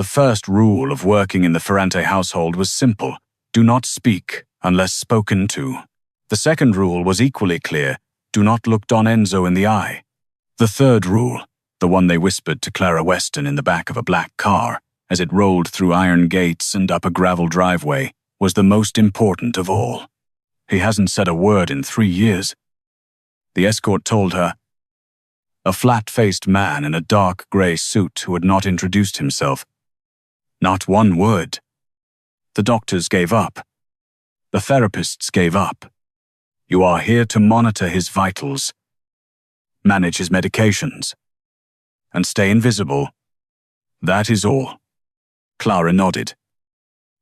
The first rule of working in the Ferrante household was simple: do not speak unless spoken to. The second rule was equally clear: do not look Don Enzo in the eye. The third rule, the one they whispered to Clara Weston in the back of a black car as it rolled through iron gates and up a gravel driveway, was the most important of all. He hasn't said a word in 3 years. The escort told her. A flat-faced man in a dark grey suit who had not introduced himself. Not one word. The doctors gave up. The therapists gave up. You are here to monitor his vitals, manage his medications, and stay invisible. That is all. Clara nodded.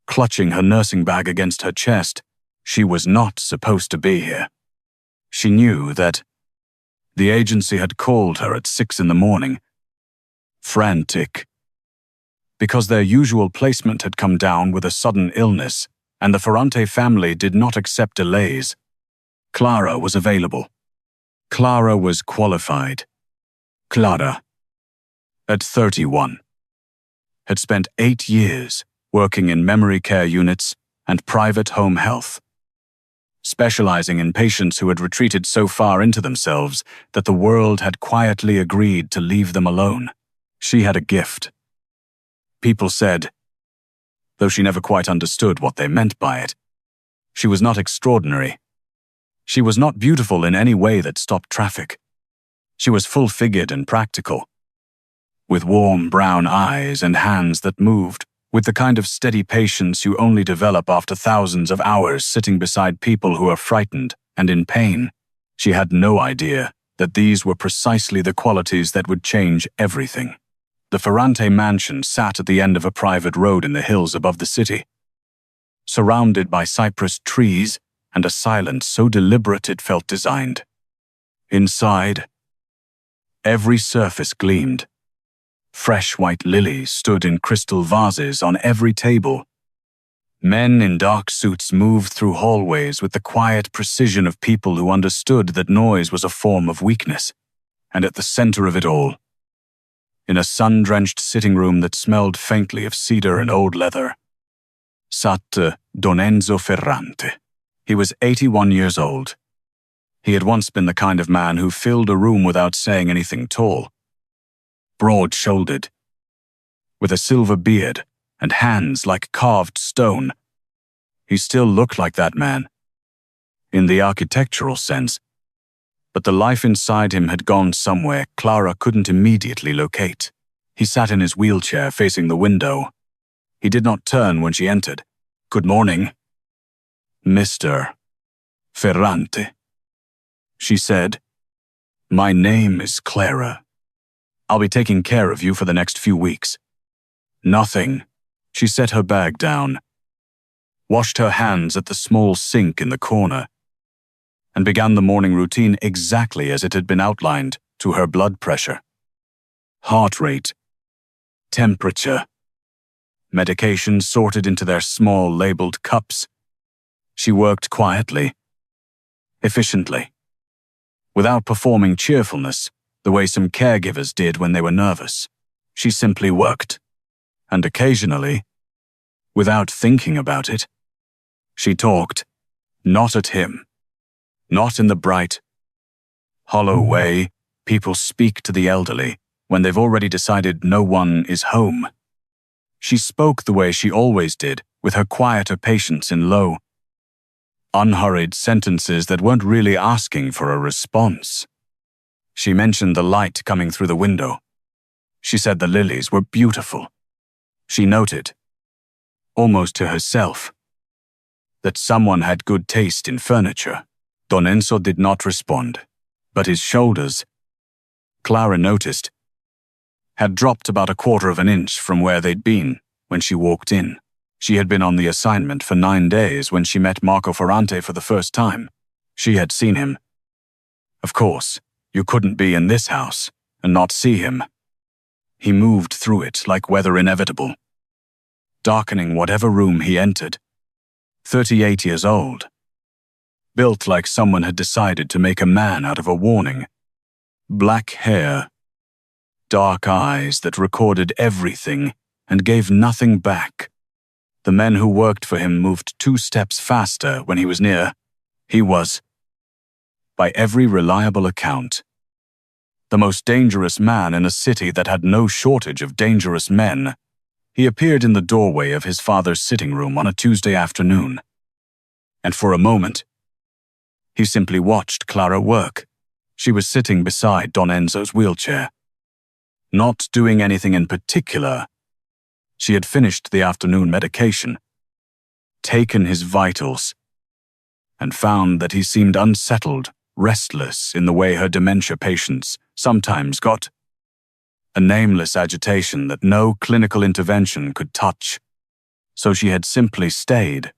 Clutching her nursing bag against her chest, she was not supposed to be here. She knew that the agency had called her at 6 in the morning. Frantic. Because their usual placement had come down with a sudden illness, and the Ferrante family did not accept delays. Clara was available. Clara was qualified. Clara, at 31, had spent 8 years working in memory care units and private home health, specializing in patients who had retreated so far into themselves that the world had quietly agreed to leave them alone. She had a gift. People said, though she never quite understood what they meant by it. She was not extraordinary. She was not beautiful in any way that stopped traffic. She was full-figured and practical, with warm brown eyes and hands that moved, with the kind of steady patience you only develop after thousands of hours sitting beside people who are frightened and in pain. She had no idea that these were precisely the qualities that would change everything. The Ferrante mansion sat at the end of a private road in the hills above the city, surrounded by cypress trees and a silence so deliberate it felt designed. Inside, every surface gleamed. Fresh white lilies stood in crystal vases on every table. Men in dark suits moved through hallways with the quiet precision of people who understood that noise was a form of weakness. And at the center of it all, in a sun-drenched sitting room that smelled faintly of cedar and old leather, sat Don Enzo Ferrante. He was 81 years old. He had once been the kind of man who filled a room without saying anything tall. Broad-shouldered, with a silver beard and hands like carved stone. He still looked like that man, in the architectural sense, but the life inside him had gone somewhere Clara couldn't immediately locate. He sat in his wheelchair facing the window. He did not turn when she entered. "Good morning, Mr. Ferrante," she said. "My name is Clara. I'll be taking care of you for the next few weeks." "Nothing." She set her bag down, washed her hands at the small sink in the corner, and began the morning routine exactly as it had been outlined to her blood pressure, heart rate, temperature, medications sorted into their small labeled cups. She worked quietly, efficiently, without performing cheerfulness, the way some caregivers did when they were nervous. She simply worked. And occasionally, without thinking about it, she talked, not at him, not in the bright, hollow way people speak to the elderly when they've already decided no one is home. She spoke the way she always did, with her quieter patience in low, unhurried sentences that weren't really asking for a response. She mentioned the light coming through the window. She said the lilies were beautiful. She noted, almost to herself, that someone had good taste in furniture. Don Enzo did not respond, but his shoulders, Clara noticed, had dropped about 1/4 of an inch from where they'd been when she walked in. She had been on the assignment for 9 days when she met Marco Ferrante for the first time. She had seen him. Of course, you couldn't be in this house and not see him. He moved through it like weather inevitable, darkening whatever room he entered. 38 years old, built like someone had decided to make a man out of a warning. Black hair, dark eyes that recorded everything and gave nothing back. The men who worked for him moved 2 steps faster when he was near. He was, by every reliable account, the most dangerous man in a city that had no shortage of dangerous men. He appeared in the doorway of his father's sitting room on a Tuesday afternoon. And for a moment, he simply watched Clara work. She was sitting beside Don Enzo's wheelchair, not doing anything in particular. She had finished the afternoon medication, taken his vitals, and found that he seemed unsettled, restless in the way her dementia patients sometimes got. A nameless agitation that no clinical intervention could touch. So she had simply stayed.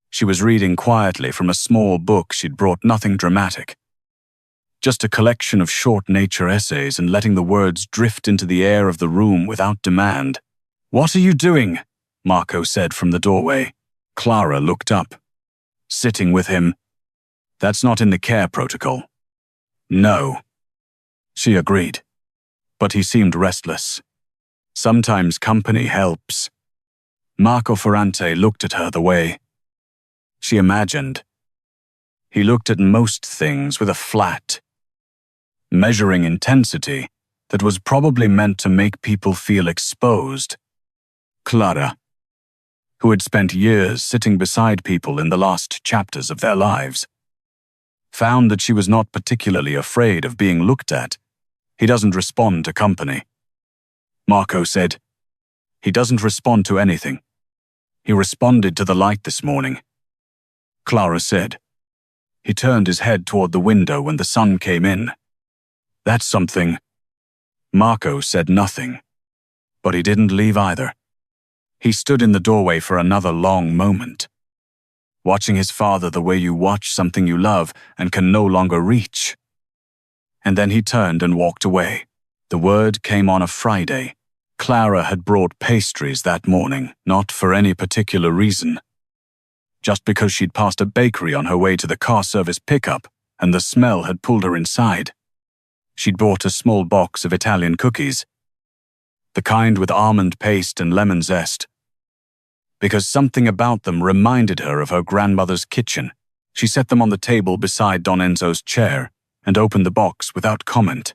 She was reading quietly from a small book she'd brought, nothing dramatic. Just a collection of short nature essays, and letting the words drift into the air of the room without demand. "What are you doing?" Marco said from the doorway. Clara looked up. "Sitting with him. That's not in the care protocol." "No," she agreed. But he seemed restless. Sometimes company helps. Marco Ferrante looked at her the way she imagined. He looked at most things with a flat, measuring intensity that was probably meant to make people feel exposed. Clara, who had spent years sitting beside people in the last chapters of their lives, found that she was not particularly afraid of being looked at. "He doesn't respond to company," Marco said. "He doesn't respond to anything. He responded to the light this morning," Clara said. "He turned his head toward the window when the sun came in." "That's something." Marco said nothing, but he didn't leave either. He stood in the doorway for another long moment, watching his father the way you watch something you love and can no longer reach. And then he turned and walked away. The word came on a Friday. Clara had brought pastries that morning, not for any particular reason. Just because she'd passed a bakery on her way to the car service pickup, and the smell had pulled her inside. She'd bought a small box of Italian cookies, the kind with almond paste and lemon zest. Because something about them reminded her of her grandmother's kitchen, she set them on the table beside Don Enzo's chair and opened the box without comment.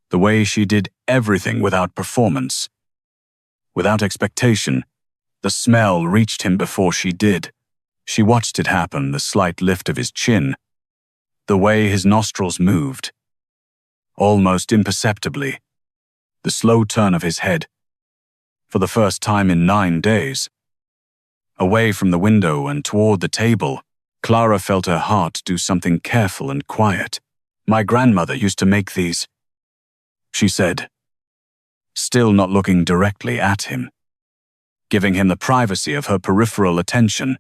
The way she did everything without performance, without expectation. The smell reached him before she did. She watched it happen, the slight lift of his chin, the way his nostrils moved, almost imperceptibly, the slow turn of his head. For the first time in 9 days, away from the window and toward the table, Clara felt her heart do something careful and quiet. "My grandmother used to make these," she said, still not looking directly at him, giving him the privacy of her peripheral attention.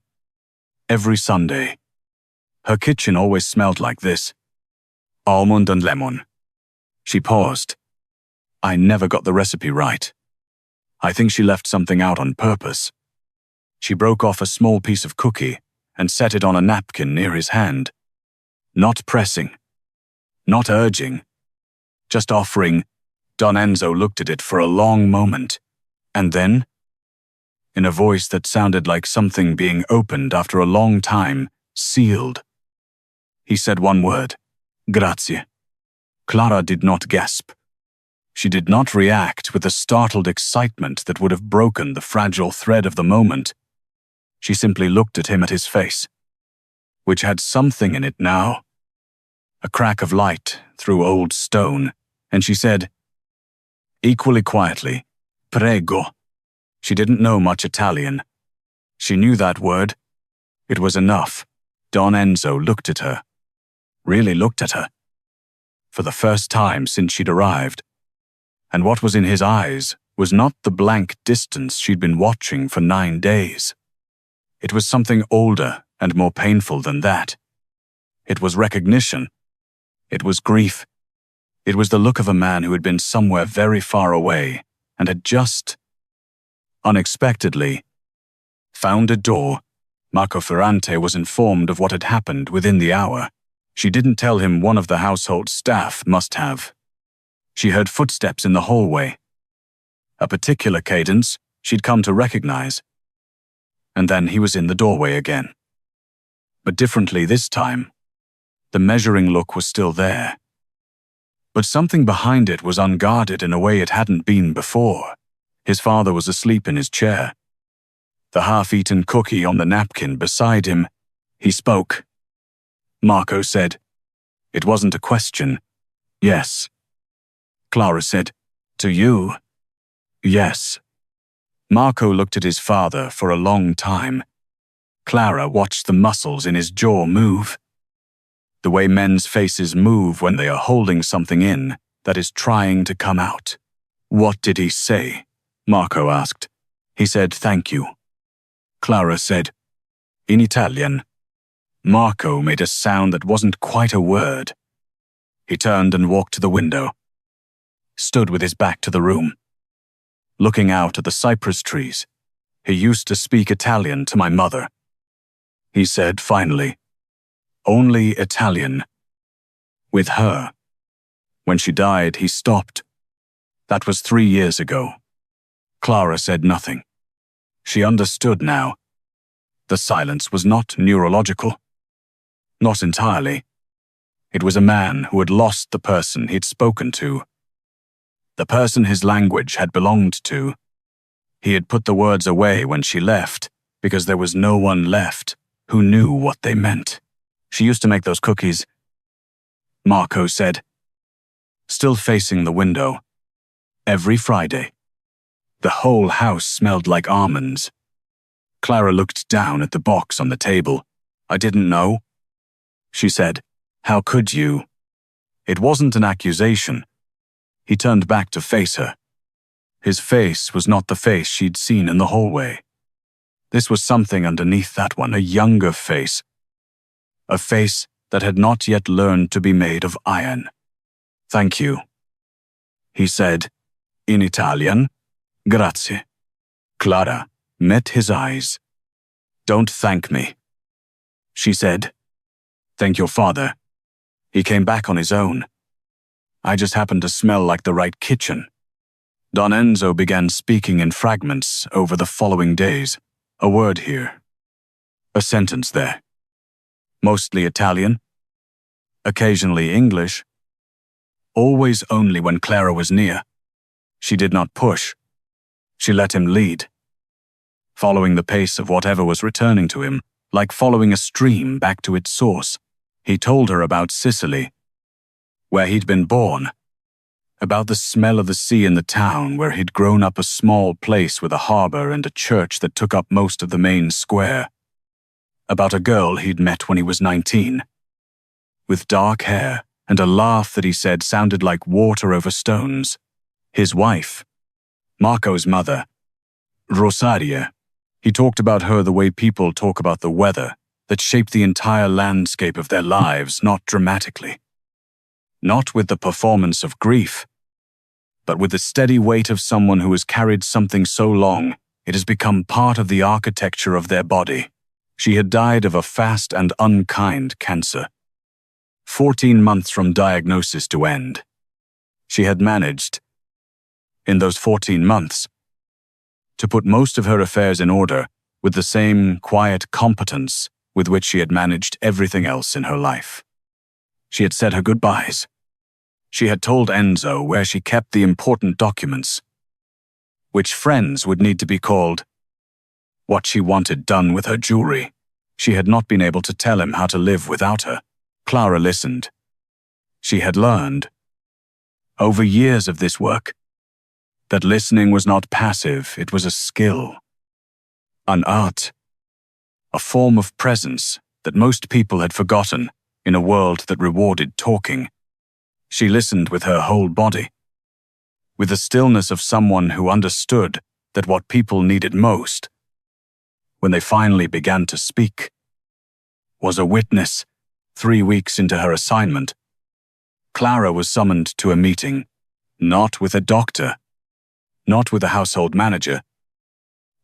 "Every Sunday. Her kitchen always smelled like this. Almond and lemon." She paused. "I never got the recipe right. I think she left something out on purpose." She broke off a small piece of cookie and set it on a napkin near his hand. Not pressing, not urging, just offering. Don Enzo looked at it for a long moment, and then, in a voice that sounded like something being opened after a long time, sealed, he said one word: "Grazie." Clara did not gasp. She did not react with the startled excitement that would have broken the fragile thread of the moment. She simply looked at him, at his face, which had something in it now, a crack of light through old stone, and she said, equally quietly, "Prego." She didn't know much Italian. She knew that word. It was enough. Don Enzo looked at her, really looked at her, for the first time since she'd arrived. And what was in his eyes was not the blank distance she'd been watching for 9 days. It was something older and more painful than that. It was recognition. It was grief. It was the look of a man who had been somewhere very far away and had just, unexpectedly, found a door. Marco Ferrante was informed of what had happened within the hour. She didn't tell him, one of the household staff must have. She heard footsteps in the hallway. a particular cadence she'd come to recognize. And then he was in the doorway again. But differently this time. The measuring look was still there. But something behind it was unguarded in a way it hadn't been before. His father was asleep in his chair. The half-eaten cookie on the napkin beside him. He spoke. Marco said. It wasn't a question. Yes. Clara said. To you? Yes. Marco looked at his father for a long time. Clara watched the muscles in his jaw move. The way men's faces move when they are holding something in that is trying to come out. What did he say? Marco asked. He said, thank you. Clara said, in Italian. Marco made a sound that wasn't quite a word. He turned and walked to the window, stood with his back to the room, looking out at the cypress trees. He used to speak Italian to my mother. He said finally, only Italian. With her. When she died, he stopped. That was 3 years ago. Clara said nothing. She understood now. The silence was not neurological. Not entirely. It was a man who had lost the person he'd spoken to. The person his language had belonged to. He had put the words away when she left, because there was no one left who knew what they meant. She used to make those cookies, Marco said, still facing the window. Every Friday. The whole house smelled like almonds. Clara looked down at the box on the table. I didn't know. She said, how could you? It wasn't an accusation. He turned back to face her. His face was not the face she'd seen in the hallway. This was something underneath that one, a younger face. A face that had not yet learned to be made of iron. Thank you. He said, in Italian, Grazie. Clara met his eyes. Don't thank me. She said, thank your father. He came back on his own. I just happened to smell like the right kitchen. Don Enzo began speaking in fragments over the following days. A word here. A sentence there. Mostly Italian. Occasionally English. Always only when Clara was near. She did not push. She let him lead. Following the pace of whatever was returning to him, like following a stream back to its source. He told her about Sicily, where he'd been born. About the smell of the sea in the town where he'd grown up, a small place with a harbor and a church that took up most of the main square. About a girl he'd met when he was 19. With dark hair and a laugh that he said sounded like water over stones. His wife, Marco's mother, Rosaria. He talked about her the way people talk about the weather that shaped the entire landscape of their lives, not dramatically. Not with the performance of grief, but with the steady weight of someone who has carried something so long it has become part of the architecture of their body. She had died of a fast and unkind cancer. 14 months from diagnosis to end. She had managed, in those 14 months, to put most of her affairs in order with the same quiet competence with which she had managed everything else in her life. She had said her goodbyes. She had told Enzo where she kept the important documents, which friends would need to be called, what she wanted done with her jewelry. She had not been able to tell him how to live without her. Clara listened. She had learned, over years of this work, that listening was not passive, it was a skill, an art, a form of presence that most people had forgotten in a world that rewarded talking. She listened with her whole body, with the stillness of someone who understood that what people needed most, when they finally began to speak, was a witness. 3 weeks into her assignment, Clara was summoned to a meeting, not with a doctor, not with a household manager,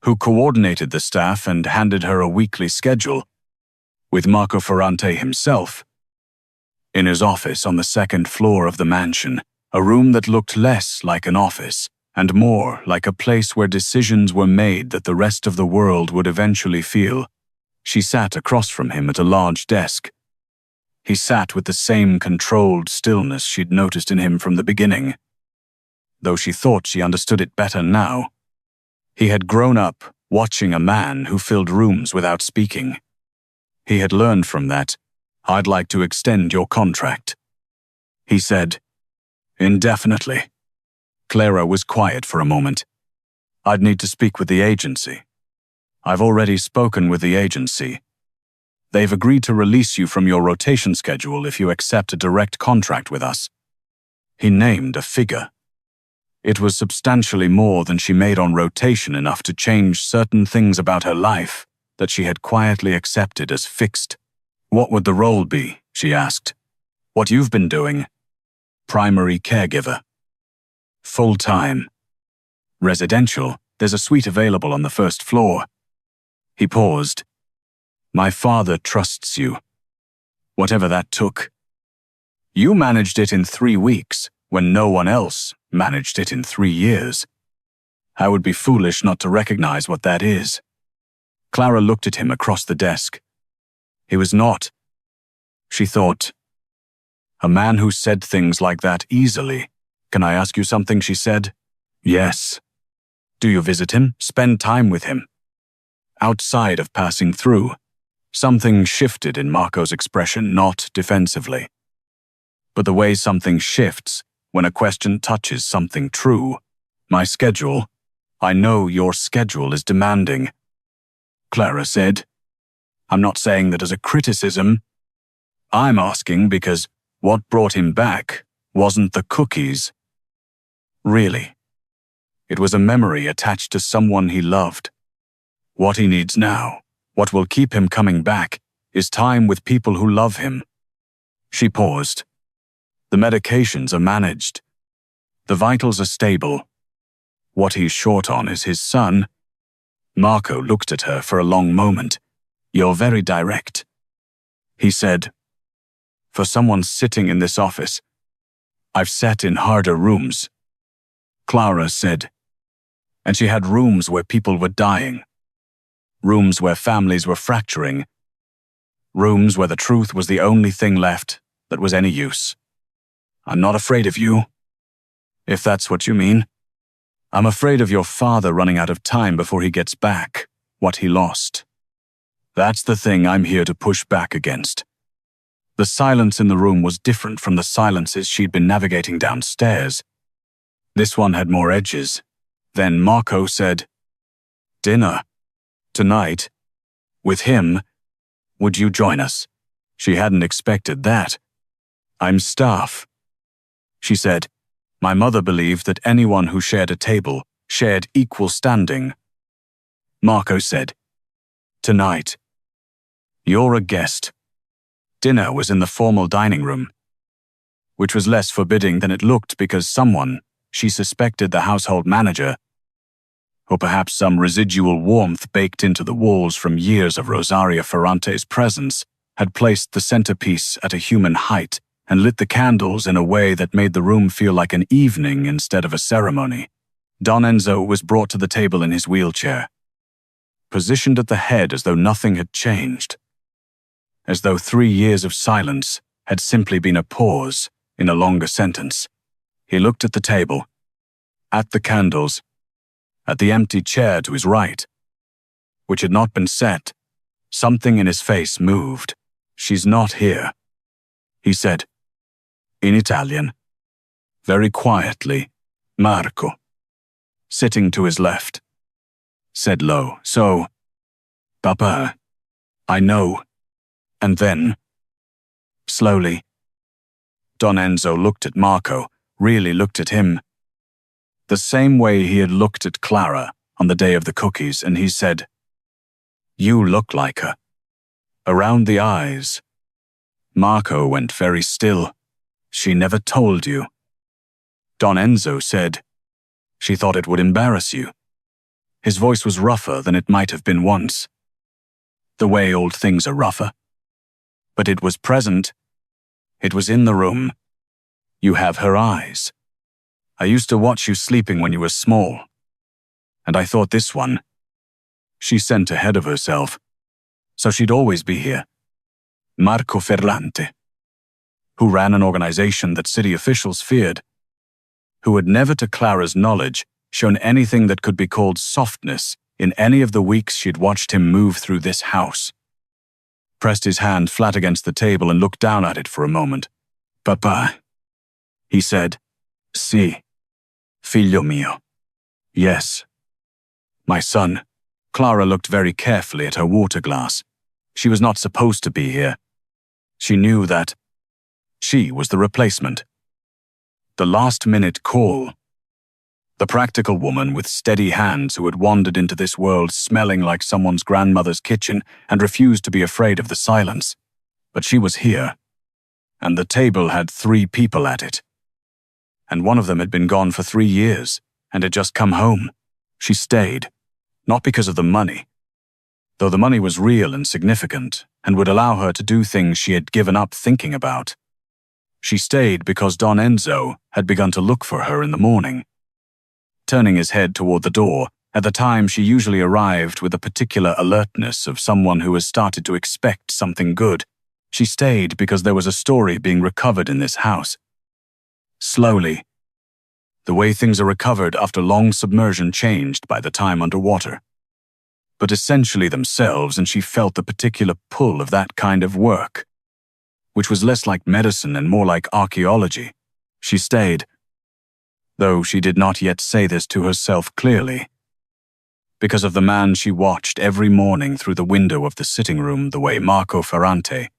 who coordinated the staff and handed her a weekly schedule, with Marco Ferrante himself, in his office on the second floor of the mansion, a room that looked less like an office and more like a place where decisions were made that the rest of the world would eventually feel. She sat across from him at a large desk. He sat with the same controlled stillness she'd noticed in him from the beginning, though she thought she understood it better now. He had grown up watching a man who filled rooms without speaking. He had learned from that, "I'd like to extend your contract," he said. "Indefinitely." Clara was quiet for a moment. "I'd need to speak with the agency." "I've already spoken with the agency. They've agreed to release you from your rotation schedule if you accept a direct contract with us." He named a figure. It was substantially more than she made on rotation, enough to change certain things about her life that she had quietly accepted as fixed. "What would the role be?" she asked. "What you've been doing?" "Primary caregiver." "Full-time." "Residential. There's a suite available on the first floor." He paused. "My father trusts you. Whatever that took. You managed it in 3 weeks, when no one else managed it in 3 years. I would be foolish not to recognize what that is." Clara looked at him across the desk. He was not, she thought, a man who said things like that easily. "Can I ask you something?" she said. "Yes." "Do you visit him? Spend time with him?" Outside of passing through, something shifted in Marco's expression, not defensively, but the way something shifts when a question touches something true. "My schedule. I know your schedule is demanding," Clara said. "I'm not saying that as a criticism. I'm asking because what brought him back wasn't the cookies. Really. It was a memory attached to someone he loved. What he needs now, what will keep him coming back, is time with people who love him." She paused. "The medications are managed. The vitals are stable. What he's short on is his son." Marco looked at her for a long moment. "You're very direct," he said. "For someone sitting in this office, I've sat in harder rooms," Clara said. "And she had rooms where people were dying. Rooms where families were fracturing. Rooms where the truth was the only thing left that was any use. I'm not afraid of you, if that's what you mean. I'm afraid of your father running out of time before he gets back what he lost. That's the thing I'm here to push back against." The silence in the room was different from the silences she'd been navigating downstairs. This one had more edges. Then Marco said, "Dinner. Tonight. With him. Would you join us?" She hadn't expected that. "I'm staff," she said. "My mother believed that anyone who shared a table shared equal standing." Marco said, "Tonight. You're a guest." Dinner was in the formal dining room, which was less forbidding than it looked because someone, she suspected the household manager, or perhaps some residual warmth baked into the walls from years of Rosaria Ferrante's presence, had placed the centerpiece at a human height and lit the candles in a way that made the room feel like an evening instead of a ceremony. Don Enzo was brought to the table in his wheelchair, positioned at the head as though nothing had changed, as though 3 years of silence had simply been a pause in a longer sentence. He looked at the table, at the candles, at the empty chair to his right, which had not been set. Something in his face moved. "She's not here," he said, in Italian, very quietly. Marco, sitting to his left, said low, "So, Papa, I know." And then, slowly, Don Enzo looked at Marco, really looked at him, the same way he had looked at Clara on the day of the cookies, and he said, "You look like her. Around the eyes." Marco went very still. "She never told you." Don Enzo said, "She thought it would embarrass you." His voice was rougher than it might have been once, the way old things are rougher. But it was present. It was in the room. "You have her eyes." I used to watch you sleeping when you were small. And I thought this one, she sent ahead of herself, so she'd always be here. Marco Ferrante, who ran an organization that city officials feared, who had never, to Clara's knowledge, shown anything that could be called softness in any of the weeks she'd watched him move through this house. Pressed his hand flat against the table and looked down at it for a moment. Papà, he said. Sì, figlio mio. Yes, my son. Clara looked very carefully at her water glass. She was not supposed to be here. She knew that she was the replacement. The last-minute call. The practical woman with steady hands who had wandered into this world smelling like someone's grandmother's kitchen and refused to be afraid of the silence. But she was here, and the table had 3 people at it. And one of them had been gone for 3 years and had just come home. She stayed, not because of the money, though the money was real and significant and would allow her to do things she had given up thinking about. She stayed because Don Enzo had begun to look for her in the morning. Turning his head toward the door, at the time she usually arrived with a particular alertness of someone who has started to expect something good, she stayed because there was a story being recovered in this house. Slowly, the way things are recovered after long submersion changed by the time underwater. But essentially themselves, and she felt the particular pull of that kind of work, which was less like medicine and more like archaeology. She stayed, though she did not yet say this to herself clearly, because of the man she watched every morning through the window of the sitting room, the way Marco Ferrante,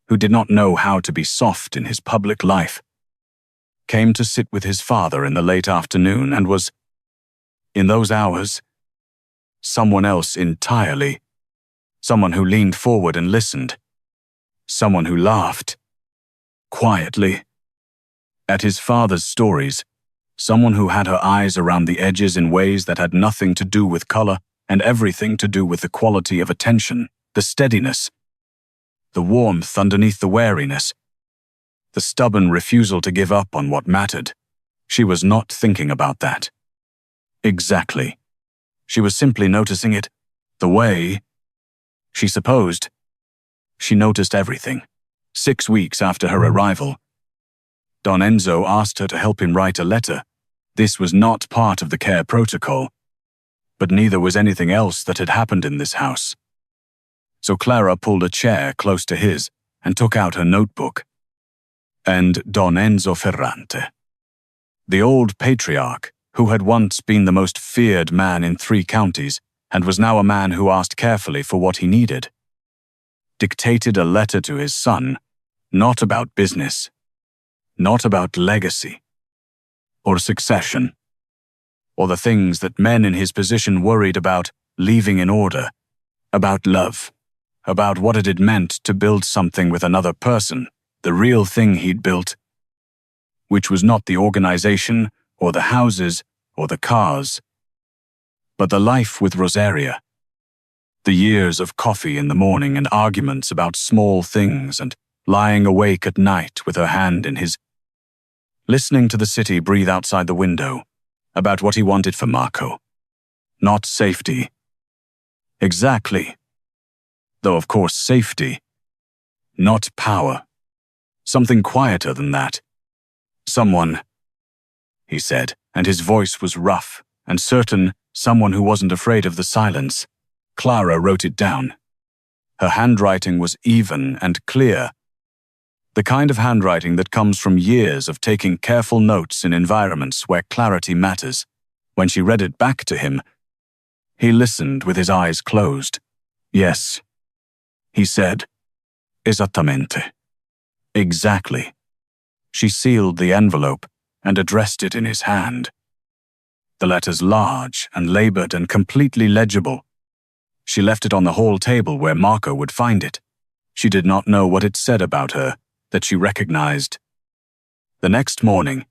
who did not know how to be soft in his public life, came to sit with his father in the late afternoon and was, in those hours, someone else entirely, someone who leaned forward and listened, someone who laughed, quietly, at his father's stories, someone who had her eyes around the edges in ways that had nothing to do with color and everything to do with the quality of attention, the steadiness, the warmth underneath the wariness, the stubborn refusal to give up on what mattered. She was not thinking about that. Exactly. She was simply noticing it, the way, she supposed, she noticed everything. 6 weeks after her arrival, Don Enzo asked her to help him write a letter. This was not part of the care protocol, but neither was anything else that had happened in this house. So Clara pulled a chair close to his and took out her notebook. And Don Enzo Ferrante, the old patriarch who had once been the most feared man in 3 counties and was now a man who asked carefully for what he needed, dictated a letter to his son, not about business, not about legacy, or succession, or the things that men in his position worried about leaving in order, about love, about what it had meant to build something with another person, the real thing he'd built, which was not the organization or the houses or the cars, but the life with Rosaria, the years of coffee in the morning and arguments about small things and lying awake at night with her hand in his, listening to the city breathe outside the window, about what he wanted for Marco. Not safety. Exactly. Though of course safety. Not power. Something quieter than that. Someone, he said, and his voice was rough and certain, someone who wasn't afraid of the silence. Clara wrote it down. Her handwriting was even and clear. The kind of handwriting that comes from years of taking careful notes in environments where clarity matters. When she read it back to him, he listened with his eyes closed. Yes, he said. Esattamente. Exactly. She sealed the envelope and addressed it in his hand. The letters large and labored and completely legible. She left it on the hall table where Marco would find it. She did not know what it said about her that she recognized. The next morning,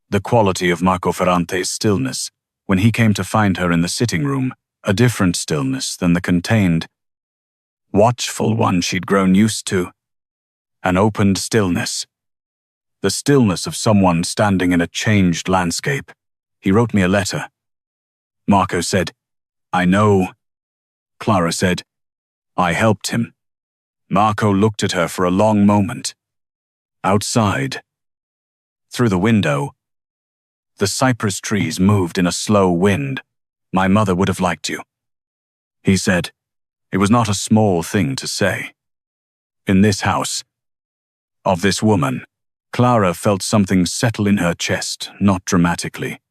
the quality of Marco Ferrante's stillness, when he came to find her in the sitting room, a different stillness than the contained, watchful one she'd grown used to. An opened stillness. the stillness of someone standing in a changed landscape. He wrote me a letter. Marco said, "I know." Clara said, "I helped him." Marco looked at her for a long moment. Outside, through the window, the cypress trees moved in a slow wind. "My mother would have liked you," he said. It was not a small thing to say. In this house, of this woman, Clara felt something settle in her chest, not dramatically.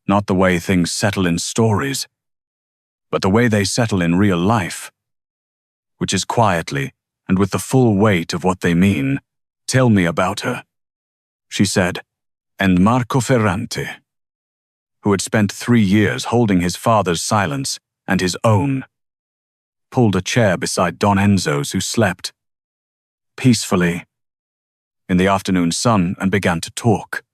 Not the way things settle in stories, but the way they settle in real life, which is quietly and with the full weight of what they mean. "Tell me about her," she said. And Marco Ferrante, who had spent 3 years holding his father's silence and his own, pulled a chair beside Don Enzo's, who slept peacefully in the afternoon sun, and began to talk.